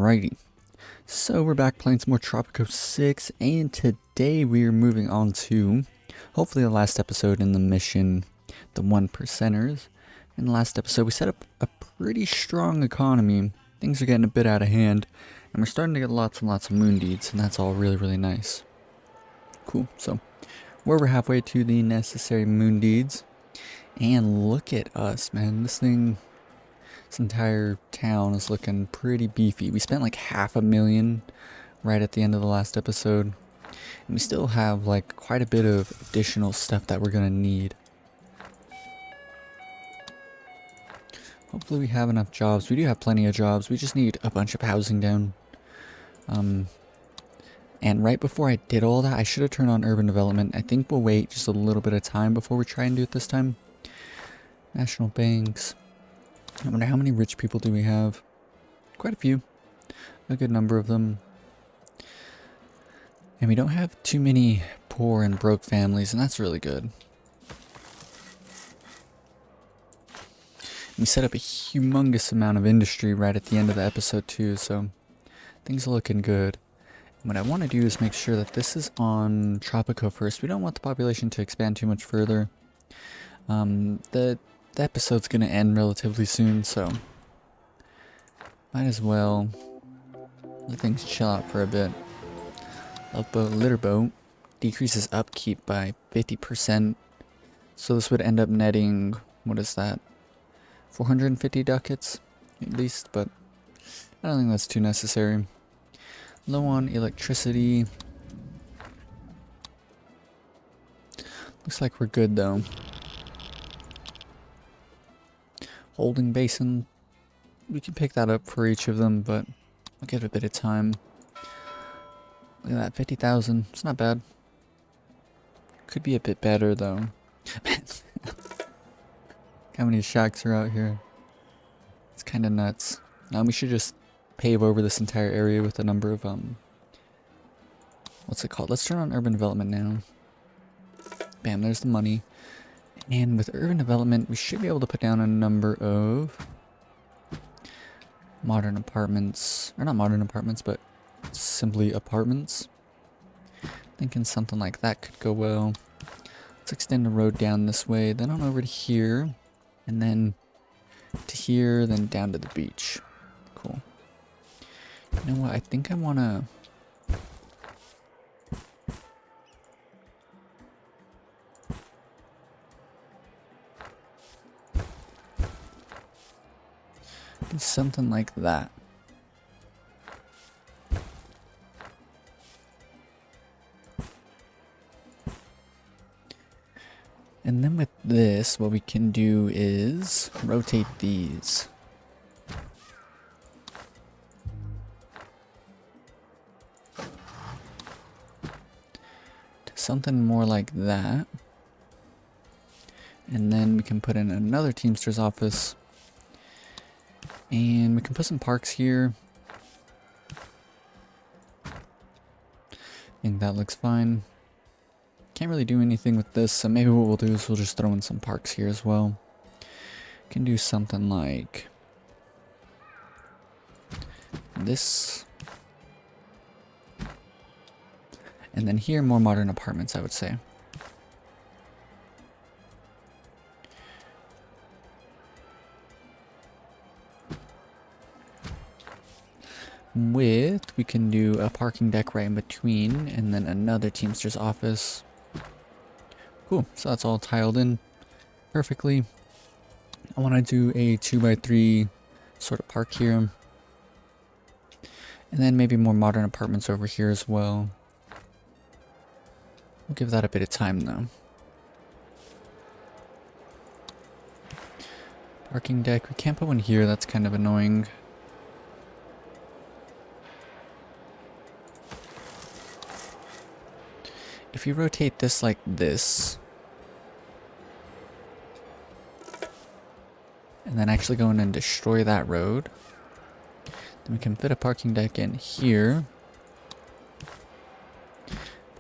Alrighty, so we're back playing some more Tropico 6, and today we are moving on to, hopefully the last episode in the mission, the 1%ers. In the last episode we set up a pretty strong economy. Things are getting a bit out of hand, and we're starting to get lots and lots of moon deeds, and that's all really nice. Cool, so we're halfway to the necessary moon deeds, and look at us, man. This entire town is looking pretty beefy. We spent like $500,000 right at the end of the last episode. And we still have like quite a bit of additional stuff that we're gonna need. Hopefully we have enough jobs. We do have plenty of jobs. We just need a bunch of housing down. And right before I did all that, I should have turned on urban development. I think we'll wait just a little bit of time before we try and do it this time. National banks. I wonder how many rich people do we have? Quite a few. A good number of them. And we don't have too many poor and broke families, and that's really good. We set up a humongous amount of industry right at the end of the episode too, so things are looking good. And what I want to do is make sure that this is on Tropico first. We don't want the population to expand too much further. The episode's gonna end relatively soon, so might as well let things chill out for a bit. Love boat, litter boat decreases upkeep by 50%, so this would end up netting, what is that, 450 ducats at least, but I don't think that's too necessary. Low on electricity. Looks like we're good though. Holding basin, we can pick that up for each of them, but I'll give it a bit of time. Look at that, 50,000. It's not bad. Could be a bit better though. How many shacks are out here? It's kind of nuts. We should just pave over this entire area with a number of what's it called? Let's turn on urban development now. Bam, there's the money. And with urban development, we should be able to put down a number of modern apartments. Or not modern apartments, but simply apartments. Thinking something like that could go well. Let's extend the road down this way, then on over to here. And then to here, then down to the beach. Cool. You know what? I think I want to... something like that. And then with this, what we can do is rotate these. To something more like that. And then we can put in another Teamster's office. And we can put some parks here. I think that looks fine. Can't really do anything with this, so maybe what we'll do is we'll just throw in some parks here as well. Can do something like this. And then here, more modern apartments, I would say. We can do a parking deck right in between, and then another Teamster's office. Cool, so that's all tiled in perfectly. I want to do a 2x3 sort of park here. And then maybe more modern apartments over here as well. We'll give that a bit of time though. Parking deck, we can't put one here, that's kind of annoying. If you rotate this like this, and then actually go in and destroy that road, then we can fit a parking deck in here,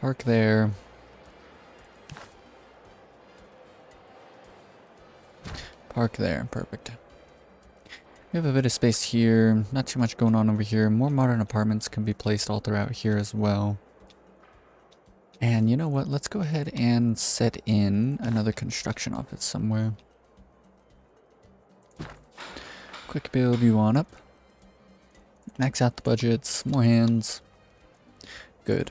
park there, park there, perfect. We have a bit of space here, not too much going on over here. More modern apartments can be placed all throughout here as well. And you know what, let's go ahead and set in another construction office somewhere. Quick build you on up. Max out the budgets, more hands. Good.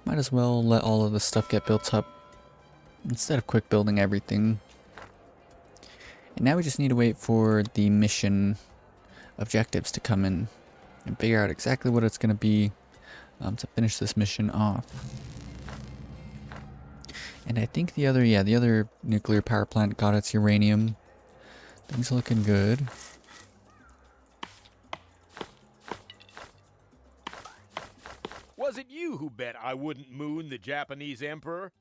Might as well let all of this stuff get built up instead of quick building everything. And now we just need to wait for the mission objectives to come in and figure out exactly what it's going to be to finish this mission off. And I think the other nuclear power plant got its uranium. Things are looking good. Was it you who bet I wouldn't moon the Japanese emperor?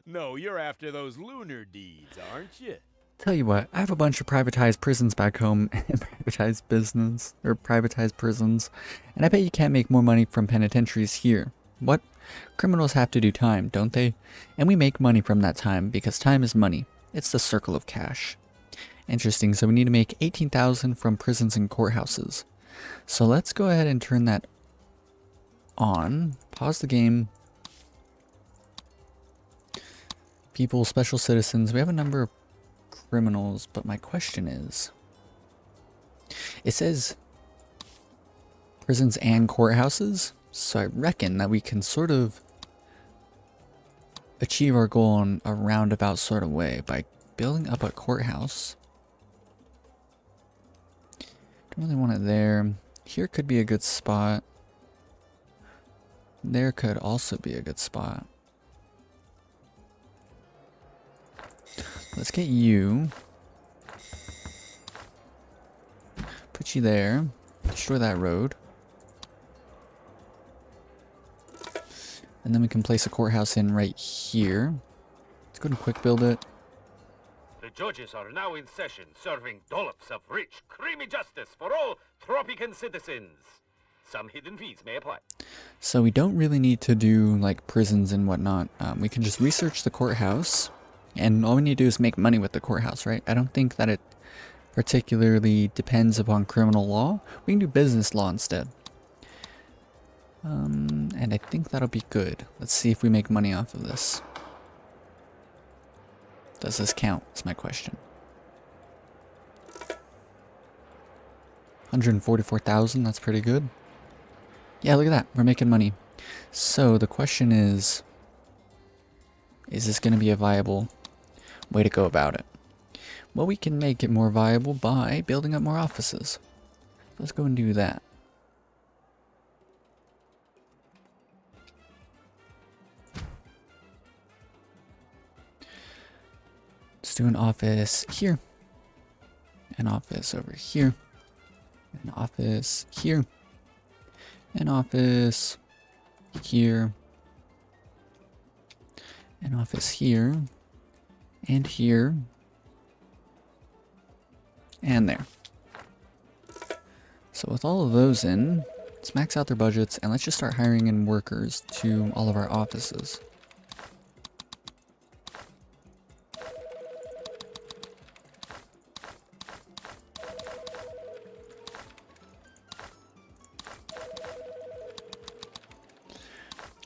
No, you're after those lunar deeds, aren't you? Tell you what, I have a bunch of privatized prisons back home, and privatized business, or privatized prisons, and I bet you can't make more money from penitentiaries here. What? Criminals have to do time, don't they? And we make money from that time, because time is money. It's the circle of cash. Interesting, so we need to make 18,000 from prisons and courthouses. So let's go ahead and turn that on. Pause the game. People, special citizens, we have a number of criminals, but my question is, it says prisons and courthouses, so I reckon that we can sort of achieve our goal in a roundabout sort of way by building up a courthouse. Don't really want it there. Here could be a good spot. There could also be a good spot. Let's get you. Put you there. Destroy that road. And then we can place a courthouse in right here. Let's go and quick build it. The judges are now in session, serving dollops of rich, creamy justice for all Tropican citizens. Some hidden fees may apply. So we don't really need to do like prisons and whatnot. We can just research the courthouse. And all we need to do is make money with the courthouse, right? I don't think that it particularly depends upon criminal law. We can do business law instead. And I think that'll be good. Let's see if we make money off of this. Does this count? Is my question. 144,000, that's pretty good. Yeah, look at that. We're making money. So the question is this going to be a viable way to go about it? Well, we can make it more viable by building up more offices. Let's go and do that. Let's do an office here, an office over here, an office here, an office here, an office here, and here, and there. So with all of those in, let's max out their budgets, and let's just start hiring in workers to all of our offices.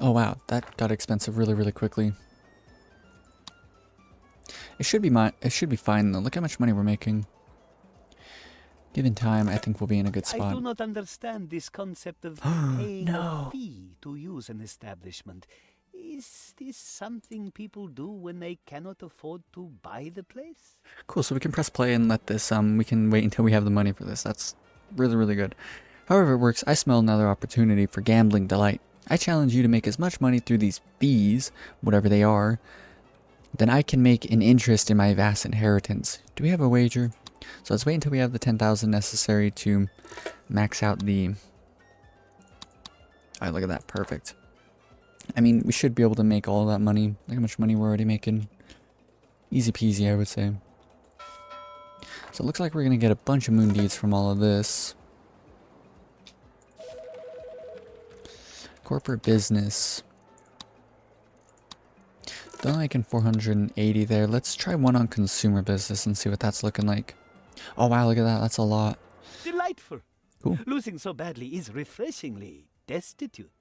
Oh wow, that got expensive really, really quickly. It should be fine though. Look how much money we're making. Given time, I think we'll be in a good spot. I do not understand this concept of paying a fee to use an establishment. Is this something people do when they cannot afford to buy the place? Cool, so we can press play and let this, we can wait until we have the money for this. That's really, really good. However it works, I smell another opportunity for gambling delight. I challenge you to make as much money through these fees, whatever they are, than I can make an interest in my vast inheritance. Do we have a wager? So let's wait until we have the 10,000 necessary to max out the... Alright, look at that. Perfect. I mean, we should be able to make all that money. Look how much money we're already making. Easy peasy, I would say. So it looks like we're going to get a bunch of moon deeds from all of this. Corporate business. They're making 480 there. Let's try one on consumer business and see what that's looking like. Oh wow, look at that. That's a lot. Delightful. Cool. Losing so badly is refreshingly destitute.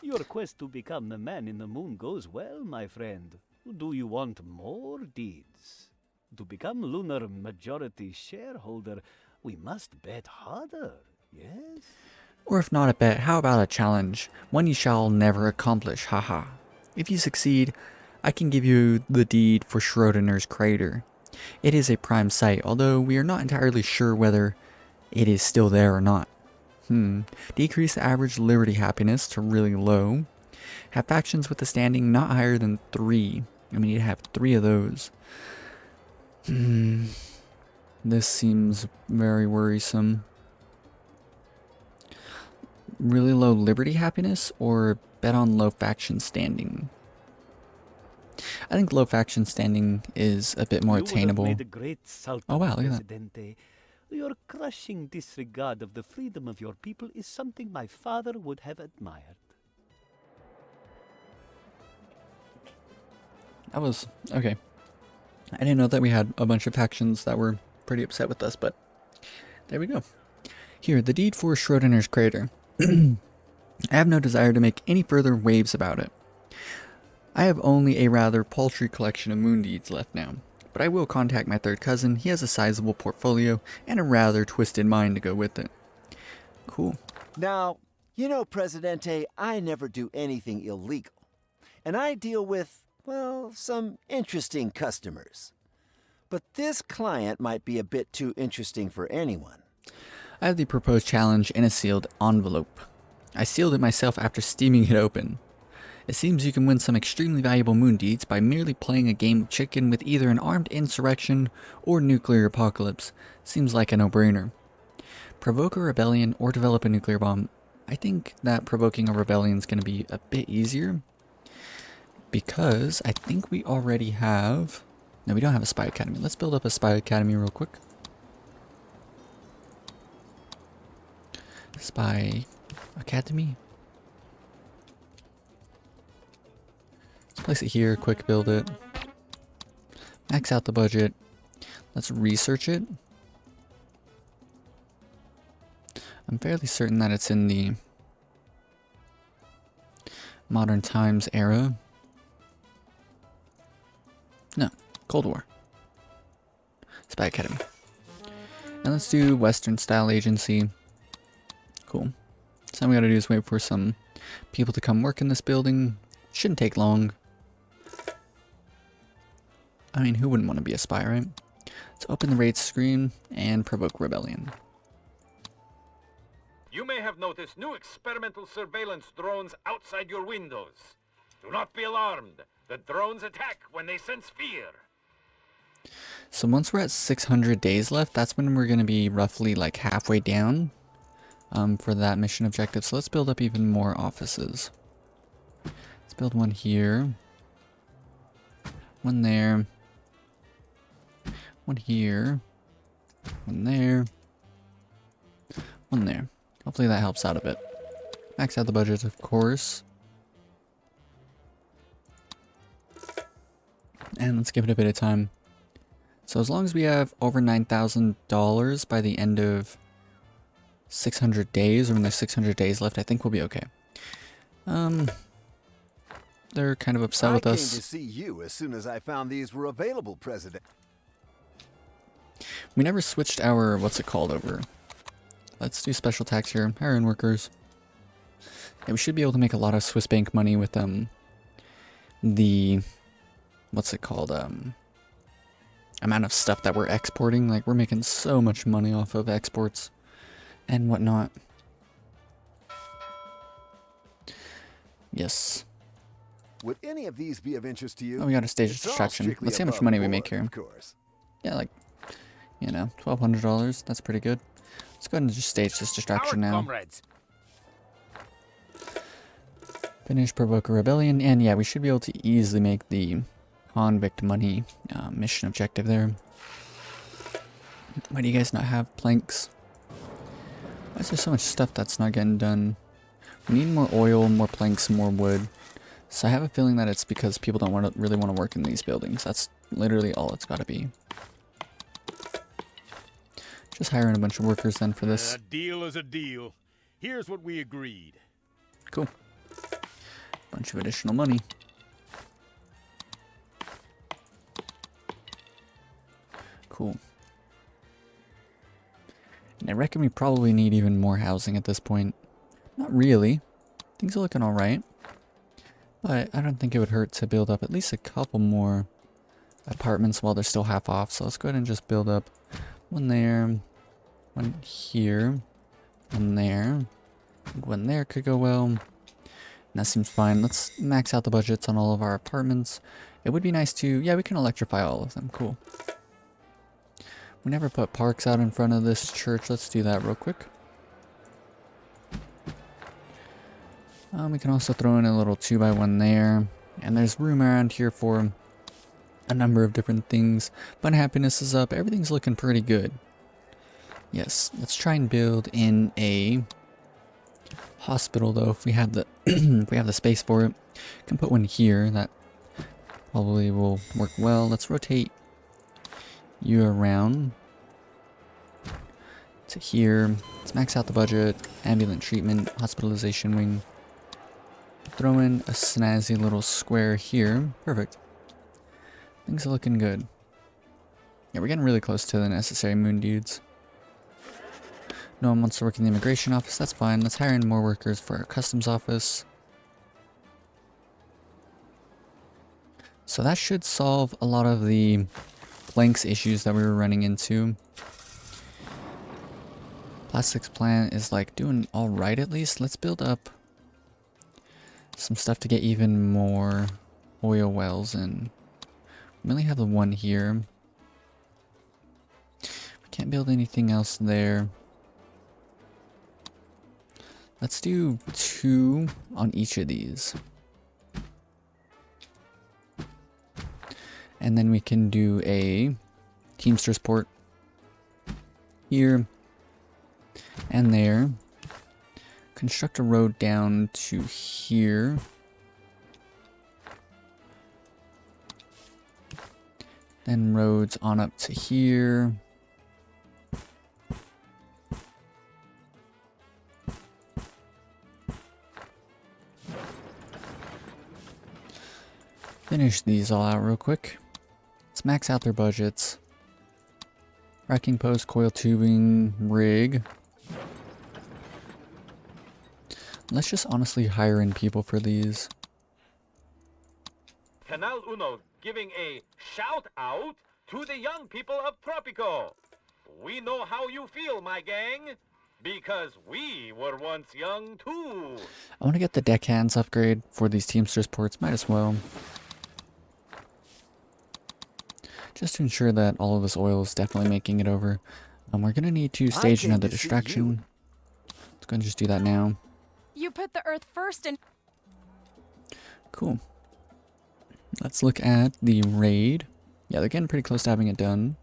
Your quest to become the man in the moon goes well, my friend. Do you want more deeds? To become lunar majority shareholder, we must bet harder, yes? Or if not a bet, how about a challenge? One you shall never accomplish, haha. If you succeed, I can give you the deed for Schrodinger's crater. It is a prime site, although we are not entirely sure whether it is still there or not. Decrease the average liberty happiness to really low. Have factions with a standing not higher than 3. And we need to have 3 of those. This seems very worrisome. Really low liberty happiness or bet on low faction standing? I think low faction standing is a bit more attainable. You would have made a great Sultan, Oh wow, look at that. Presidente. Your crushing disregard of the freedom of your people is something my father would have admired. That was okay. I didn't know that we had a bunch of factions that were pretty upset with us, but there we go. Here, the deed for Schrodinger's crater. I have no desire to make any further waves about it. I have only a rather paltry collection of moon deeds left now, but I will contact my third cousin. He has a sizable portfolio and a rather twisted mind to go with it. Cool. Now, you know, Presidente, I never do anything illegal. And I deal with, well, some interesting customers. But this client might be a bit too interesting for anyone. I have the proposed challenge in a sealed envelope. I sealed it myself after steaming it open. It seems you can win some extremely valuable moon deeds by merely playing a game of chicken with either an armed insurrection or nuclear apocalypse. Seems like a no-brainer. Provoke a rebellion or develop a nuclear bomb. I think that provoking a rebellion is going to be a bit easier, because I think we already have... No, we don't have a spy academy. Let's build up a spy academy real quick. Spy academy. Let's place it here, quick build it. Max out the budget. Let's research it. I'm fairly certain that it's in the modern times era. No, Cold War. Spy Academy. And let's do Western style agency. Cool. So all we gotta do is wait for some people to come work in this building. Shouldn't take long. I mean, who wouldn't want to be a spy, right? Let's open the raid screen and provoke rebellion. You may have noticed new experimental surveillance drones outside your windows. Do not be alarmed. The drones attack when they sense fear. So once we're at 600 days left, that's when we're going to be roughly like halfway down for that mission objective. So let's build up even more offices. Let's build one here. One there. One here. One there. One there. Hopefully that helps out a bit. Max out the budget, of course. And let's give it a bit of time. So as long as we have over $9,000 by the end of 600 days, or when there's 600 days left, I think we'll be okay. They're kind of upset with us. I came to see you as soon as I found these were available, President. We never switched our, what's it called, over. Let's do special tax here. Hire in workers. Yeah, we should be able to make a lot of Swiss bank money with the, what's it called, amount of stuff that we're exporting. Like, we're making so much money off of exports and whatnot. Yes. Would any of these be of interest to you? Oh, we got a stage It's all distraction. strictly Let's see how much above money we board, make here. Of course. Yeah, like, you know, $1,200. That's pretty good. Let's go ahead and just stage this distraction now. Comrades. Finish, provoke a rebellion, and yeah, we should be able to easily make the convict money mission objective there. Why do you guys not have planks? Why is there so much stuff that's not getting done? We need more oil, more planks, more wood. So I have a feeling that it's because people don't really want to work in these buildings. That's literally all it's got to be. Just hiring a bunch of workers then for this. A deal is a deal. Here's what we agreed. Cool. Bunch of additional money. Cool. And I reckon we probably need even more housing at this point. Not really. Things are looking alright. But I don't think it would hurt to build up at least a couple more apartments while they're still half off. So let's go ahead and just build up one there, one here, one there. One there could go well. And that seems fine. Let's max out the budgets on all of our apartments. It would be nice to, yeah, we can electrify all of them. Cool. We never put parks out in front of this church. Let's do that real quick. We can also throw in a little 2x1 there. And there's room around here for a number of different things. But happiness is up. Everything's looking pretty good. Yes, let's try and build in a hospital though if we have the if we have the space for it. Can put one here. That probably will work well. Let's rotate you around to here. Let's max out the budget. Ambulance treatment, hospitalization wing. Throw in a snazzy little square here. Perfect. Things are looking good. Yeah, we're getting really close to the necessary moon dudes. No one wants to work in the immigration office. That's fine. Let's hire in more workers for our customs office. So that should solve a lot of the planks issues that we were running into. Plastics plant is like doing alright at least. Let's build up some stuff to get even more oil wells in. We only have the one here. We can't build anything else there. Let's do 2 on each of these. And then we can do a Teamsters port here and there. Construct a road down to here. Then roads on up to here. Finish these all out real quick. Let's max out their budgets. Wrecking post, coil tubing, rig. Let's just honestly hire in people for these. Canal Uno giving a shout out to the young people of Tropico. We know how you feel, my gang, because we were once young too. I want to get the deckhands upgrade for these Teamsters ports. Might as well. Just to ensure that all of this oil is definitely making it over. We're going to need to stage another distraction. Let's go and just do that now. You put the Earth first and... Cool. Let's look at the raid. Yeah, they're getting pretty close to having it done.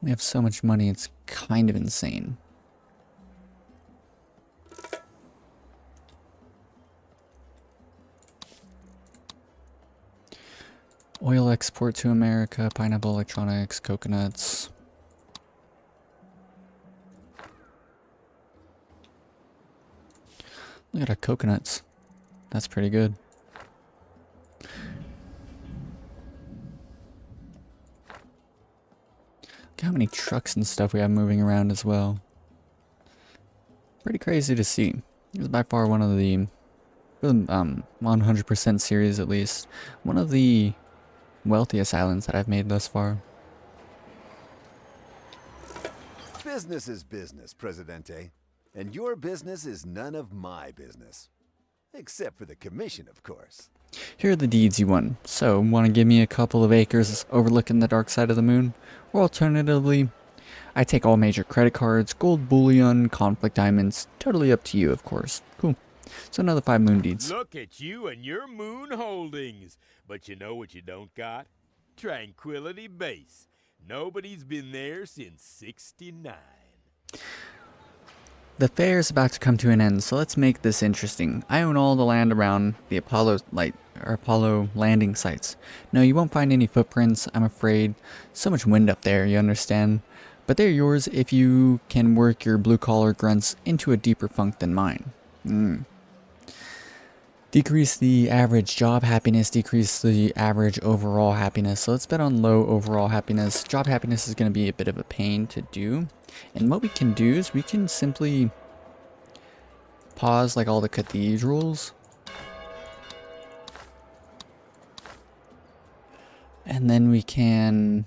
We have so much money, it's kind of insane. Oil export to America, pineapple electronics, coconuts. Look at our coconuts. That's pretty good. Look how many trucks and stuff we have moving around as well. Pretty crazy to see. It was by far one of the 100% series at least. One of the wealthiest islands that I've made thus far. Business is business, Presidente. And your business is none of my business. Except for the commission, of course. Here are the deeds you won. So, want to give me a couple of acres overlooking the dark side of the moon? Or alternatively, I take all major credit cards, gold bullion, conflict diamonds. Totally up to you, of course. Cool. So another 5 moon deeds. Look at you and your moon holdings. But you know what you don't got? Tranquility Base. Nobody's been there since '69. The fair is about to come to an end, so let's make this interesting. I own all the land around the Apollo landing sites. No, you won't find any footprints, I'm afraid. So much wind up there, you understand? But they're yours if you can work your blue-collar grunts into a deeper funk than mine. Decrease the average job happiness, decrease the average overall happiness. So let's bet on low overall happiness. Job happiness is going to be a bit of a pain to do. And what we can do is we can simply pause like all the cathedrals. And then we can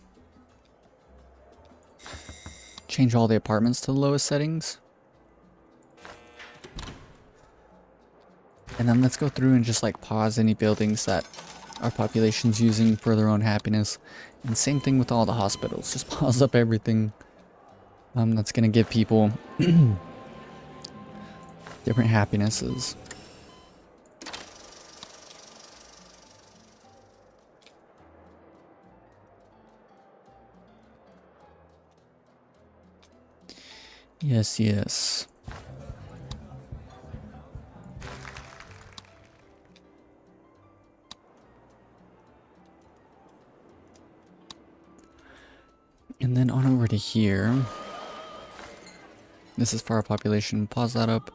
change all the apartments to the lowest settings. And then let's go through and just like pause any buildings that our population's using for their own happiness. And same thing with all the hospitals. Just pause up everything. That's gonna give people different happinesses. Yes, yes. And then on over to here. This is for our population. Pause that up.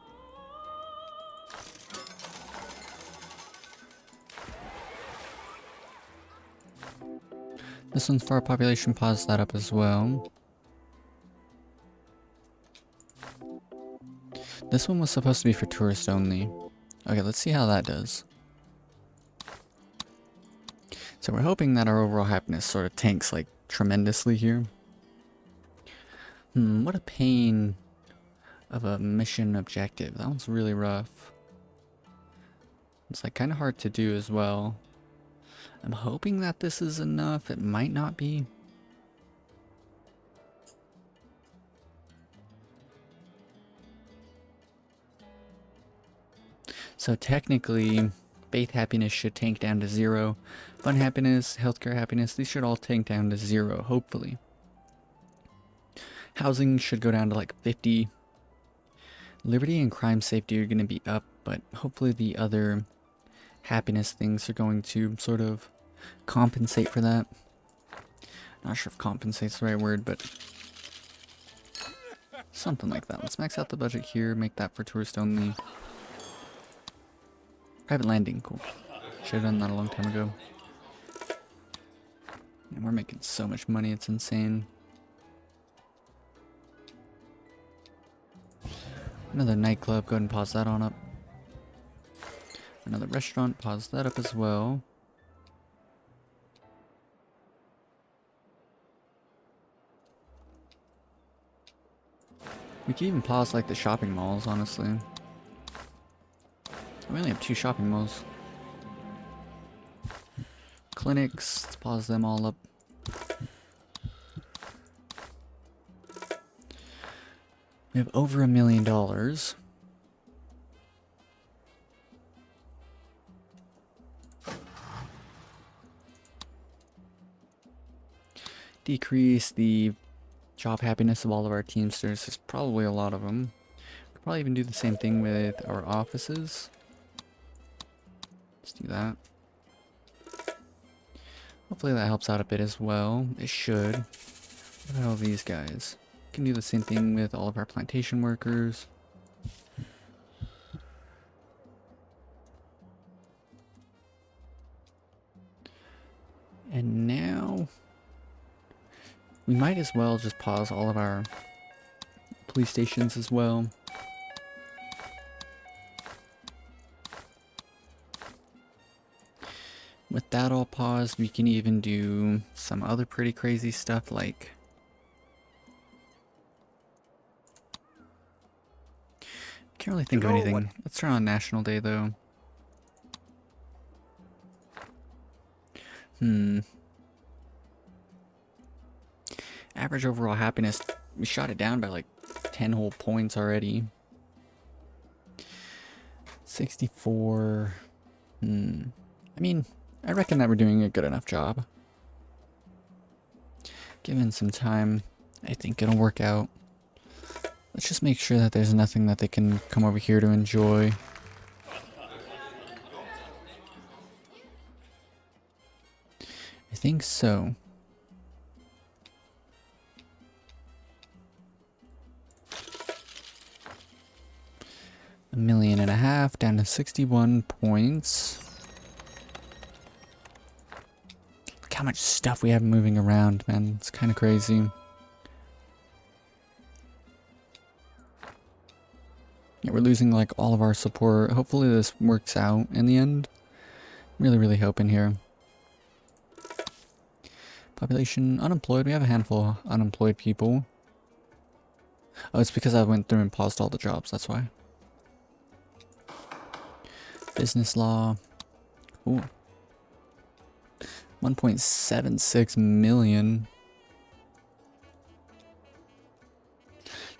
This one's for our population. Pause that up as well. This one was supposed to be for tourists only. Okay, let's see how that does. So we're hoping that our overall happiness sort of tanks like tremendously here. What a pain of a mission objective. That one's really rough. It's like kind of hard to do as well. I'm hoping that this is enough. It might not be. So technically, faith happiness should tank down to 0. Fun happiness, healthcare happiness, these should all tank down to 0, hopefully. Housing should go down to like 50. Liberty and crime safety are going to be up, but hopefully the other happiness things are going to sort of compensate for that. Not sure if compensate's the right word, but something like that. Let's max out the budget here, make that for tourist only. Private landing, cool. Should have done that a long time ago. And we're making so much money, it's insane. Another nightclub, go ahead and pause that on up. Another restaurant, pause that up as well. We can even pause like the shopping malls, honestly. We only have 2 shopping malls. Clinics, let's pause them all up. We have over $1 million. Decrease the job happiness of all of our Teamsters. There's probably a lot of them. Could probably even do the same thing with our offices. Let's do that. Hopefully that helps out a bit as well. It should. What about all these guys? Can do the same thing with all of our plantation workers. And now we might as well just pause all of our police stations as well. With that all paused, we can even do some other pretty crazy stuff like can't really think of anything. Let's turn on National Day though. Average overall happiness, we shot it down by like 10 whole points already. 64. I mean, I reckon that we're doing a good enough job. Given some time, I think it'll work out. Let's just make sure that there's nothing that they can come over here to enjoy. I think so. $1.5 million down to 61 points. Look how much stuff we have moving around, man. It's kind of crazy. Yeah, we're losing like all of our support. Hopefully this works out in the end. Really, really hoping here. Population unemployed. We have a handful of unemployed people. Oh, it's because I went through and paused all the jobs. That's why. Business law. Ooh. 1.76 million.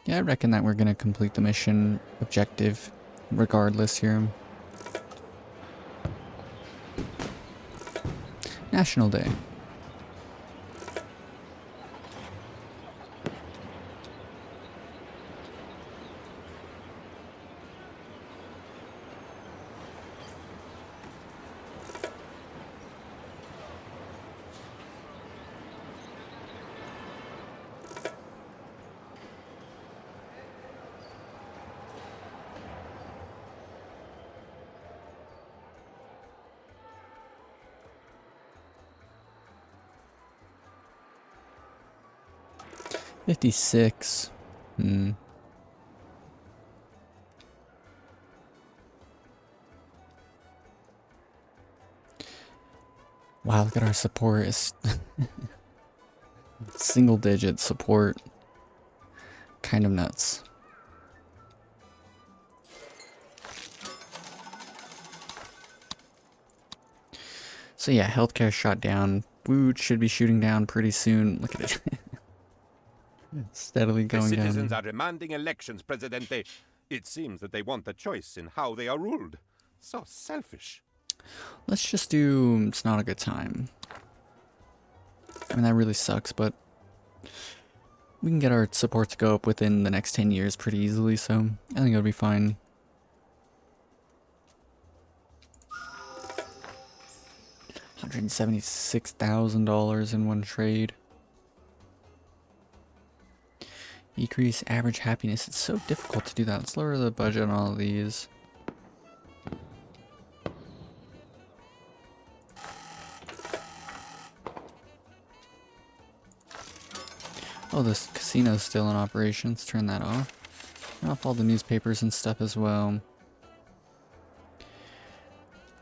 Yeah, I reckon that we're going to complete the mission objective regardless here. National Day. $56. Wow, look at our support. It's single digit support. Kind of nuts. So yeah, healthcare shot down. Food should be shooting down pretty soon. Look at it. Steadily going The citizens down. are demanding elections, Presidente. It seems that they want a choice in how they are ruled. So selfish. Let's just do It's Not a Good Time. I mean, that really sucks, but we can get our support to go up within the next 10 years pretty easily, so I think it'll be fine. $176,000 in one trade. Decrease average happiness. It's so difficult to do that. Let's lower the budget on all of these. Oh, this casino's still in operation. Let's turn that off. Turn off all the newspapers and stuff as well.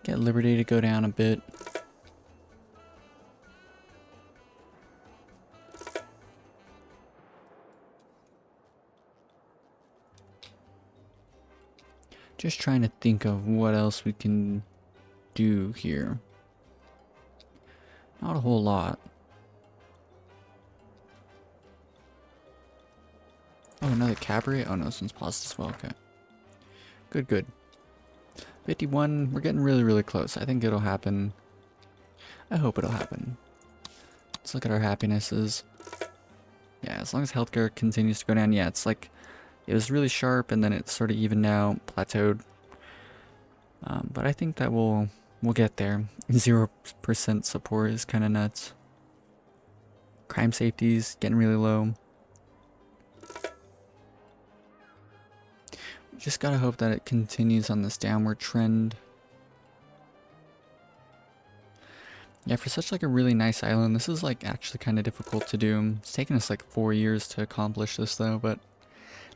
Get Liberty to go down a bit. Just trying to think of what else we can do here. Not a whole lot. Oh, another cabaret? Oh no, this one's paused as well. Okay. Good, good. 51. We're getting really, really close. I think it'll happen. I hope it'll happen. Let's look at our happinesses. Yeah, as long as healthcare continues to go down. Yeah, it's like it was really sharp and then it's sort of evened out, plateaued. But I think that we'll get there. 0% support is kind of nuts. Crime safety's getting really low. Just gotta hope that it continues on this downward trend. Yeah, for such like a really nice island, this is like actually kind of difficult to do. It's taken us like 4 years to accomplish this though, but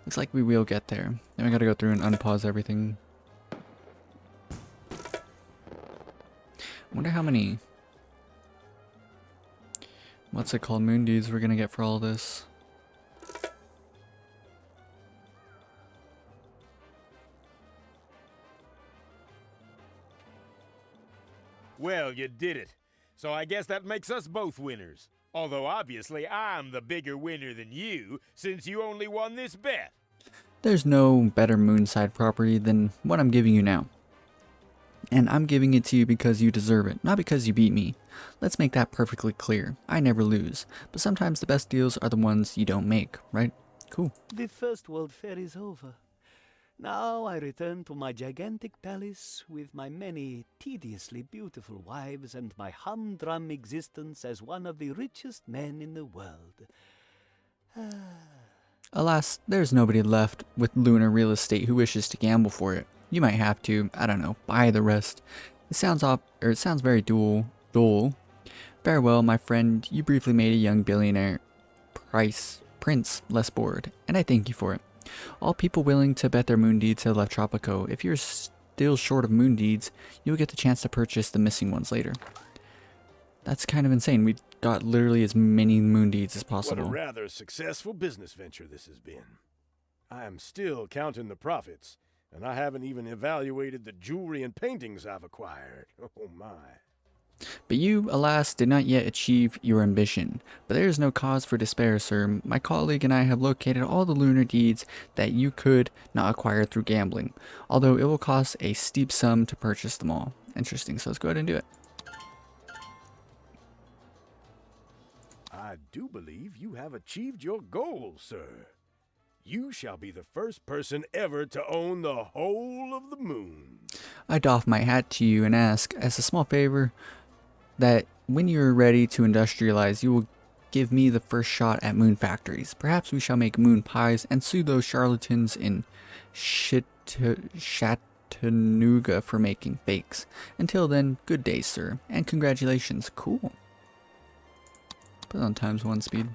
looks like we will get there. Then we gotta go through and unpause everything. Wonder how many, what's it called, moon deeds we're gonna get for all this. Well, you did it. So I guess that makes us both winners. Although obviously I'm the bigger winner than you, since you only won this bet. There's no better moonside property than what I'm giving you now. And I'm giving it to you because you deserve it, not because you beat me. Let's make that perfectly clear. I never lose, but sometimes the best deals are the ones you don't make, right? Cool. The First World Fair is over. Now I return to my gigantic palace with my many tediously beautiful wives and my humdrum existence as one of the richest men in the world. Alas, there's nobody left with lunar real estate who wishes to gamble for it. You might have to, I don't know, buy the rest. It sounds very dull. Farewell, my friend. You briefly made a young billionaire prince less bored, and I thank you for it. All people willing to bet their moon deeds have left Tropico. If you're still short of moon deeds, you'll get the chance to purchase the missing ones later. That's kind of insane. We got literally as many moon deeds as possible. What a rather successful business venture this has been. I am still counting the profits, and I haven't even evaluated the jewelry and paintings I've acquired. Oh my. But you, alas, did not yet achieve your ambition. But there is no cause for despair, sir. My colleague and I have located all the lunar deeds that you could not acquire through gambling, although it will cost a steep sum to purchase them all. Interesting, so let's go ahead and do it. I do believe you have achieved your goal, sir. You shall be the first person ever to own the whole of the moon. I doff my hat to you and ask, as a small favor, that when you are ready to industrialize, you will give me the first shot at moon factories. Perhaps we shall make moon pies and sue those charlatans in Chattanooga for making fakes. Until then, good day, sir, and congratulations. Cool. Put it on ×1 speed.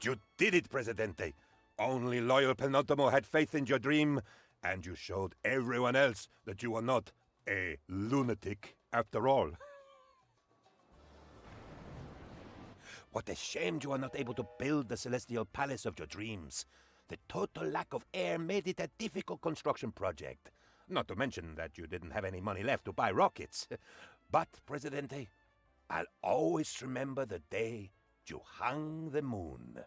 You did it, Presidente. Only loyal Penultimo had faith in your dream, and you showed everyone else that you were not a lunatic after all. What a shame you are not able to build the celestial palace of your dreams. The total lack of air made it a difficult construction project. Not to mention that you didn't have any money left to buy rockets. But, Presidente, I'll always remember the day you hung the moon.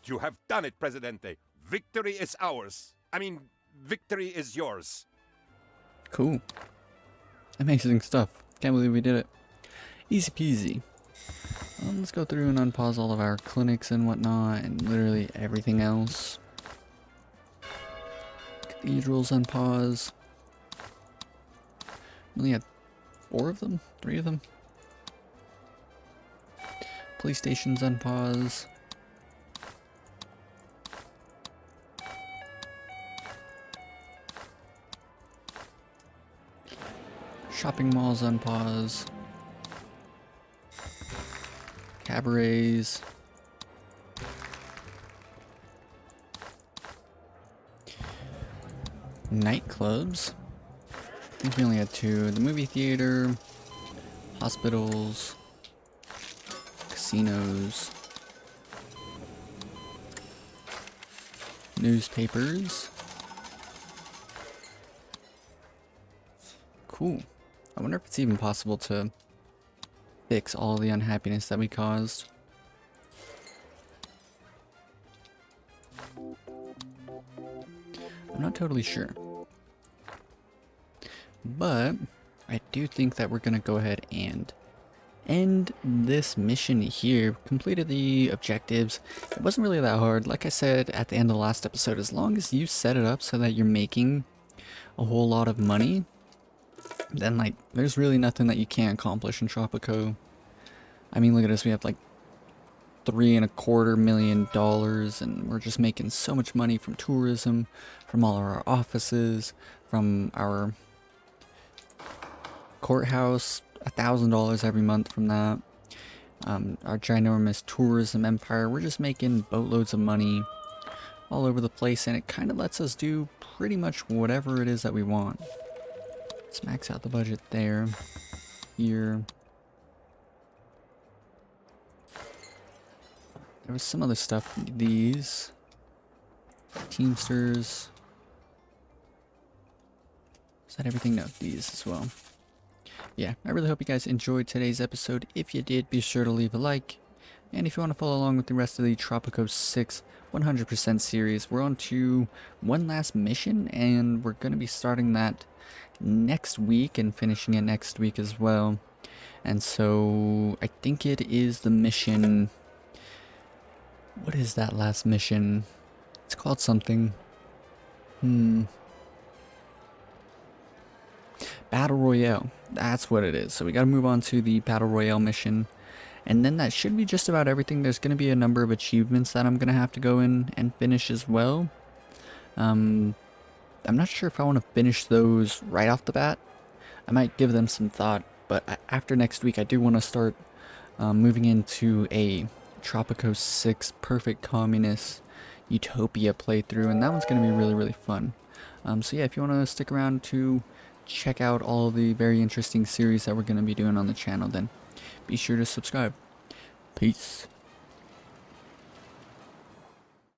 You have done it, Presidente. Victory is ours. I mean, victory is yours. Cool. Amazing stuff. Can't believe we did it. Easy peasy. Let's go through and unpause all of our clinics and whatnot, and literally everything else. Cathedrals unpause. We only had 4 of them? 3 of them? Police stations unpause. Shopping malls unpause. Cabarets. Nightclubs. I think we only had 2. The movie theater. Hospitals. Casinos. Newspapers. Cool. I wonder if it's even possible to fix all the unhappiness that we caused. I'm not totally sure. But I do think that we're gonna go ahead and end this mission here. Completed the objectives. It wasn't really that hard. Like I said at the end of the last episode, as long as you set it up so that you're making a whole lot of money, then like there's really nothing that you can't accomplish in Tropico. I mean, look at us, we have like $3.25 million, and we're just making so much money from tourism, from all of our offices, from our courthouse, $1,000 every month from that. Our ginormous tourism empire, we're just making boatloads of money all over the place, and it kind of lets us do pretty much whatever it is that we want. Let's max out the budget there. Here. There was some other stuff. These. Teamsters. Is that everything? No, these as well. Yeah, I really hope you guys enjoyed today's episode. If you did, be sure to leave a like. And if you want to follow along with the rest of the Tropico 6 100% series, we're on to one last mission, and we're going to be starting that next week and finishing it next week as well. And so I think it is the mission. What is that last mission? It's called something. Battle Royale. That's what it is. So we got to move on to the Battle Royale mission. And then that should be just about everything. There's going to be a number of achievements that I'm going to have to go in and finish as well. I'm not sure if I want to finish those right off the bat. I might give them some thought. But after next week, I do want to start moving into a Tropico 6 Perfect Communist Utopia playthrough. And that one's going to be really, really fun. So yeah, if you want to stick around to check out all the very interesting series that we're going to be doing on the channel, then be sure to subscribe. Peace.